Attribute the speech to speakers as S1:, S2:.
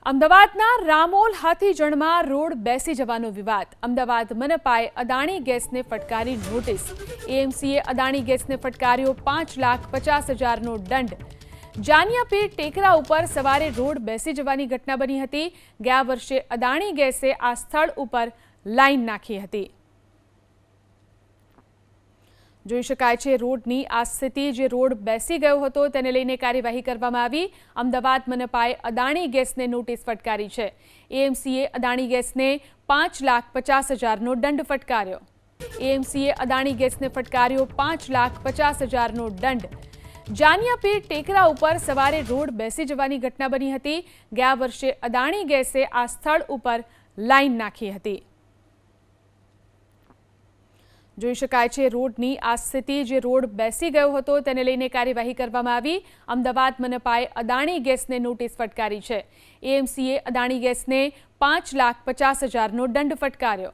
S1: અમદાવાદના રામોલ હાથીજણમાં રોડ બેસી જવાનો વિવાદ. અમદાવાદ મનપાએ અદાણી ગેસને ફટકારી નોટિસ. એએમસીએ અદાણી ગેસને ફટકાર્યો 5,50,000નો દંડ. જાનિયાપીર ટેકરા ઉપર સવારે રોડ બેસી જવાની ઘટના બની હતી. ગયા વર્ષે અદાણી ગેસે આ સ્થળ ઉપર લાઈન નાખી હતી. જોઈ શકાય છે રોડની આ સ્થિતિ. જે રોડ બેસી ગયો હતો તેને લઈને કાર્યવાહી કરવામાં આવી. અમદાવાદ મનપાએ અદાણી ગેસને નોટિસ ફટકારી છે. એએમસીએ અદાણી ગેસને 5,50,000નો દંડ ફટકાર્યો. એએમસીએ અદાણી ગેસને ફટકાર્યો 5,50,000નો દંડ. જાનિયાપીર ટેકરા ઉપર સવારે રોડ બેસી જવાની ઘટના બની હતી. ગયા વર્ષે અદાણી ગેસે આ સ્થળ ઉપર લાઈન નાખી હતી. જોઈ શકાય છે રોડની આ સ્થિતિ. જે રોડ બેસી ગયો હતો તેને લઈને કાર્યવાહી કરવામાં આવી. અમદાવાદ મનપાએ અદાણી ગેસને નોટિસ ફટકારી છે. એએમસીએ અદાણી ગેસને 5,50,000નો દંડ ફટકાર્યો.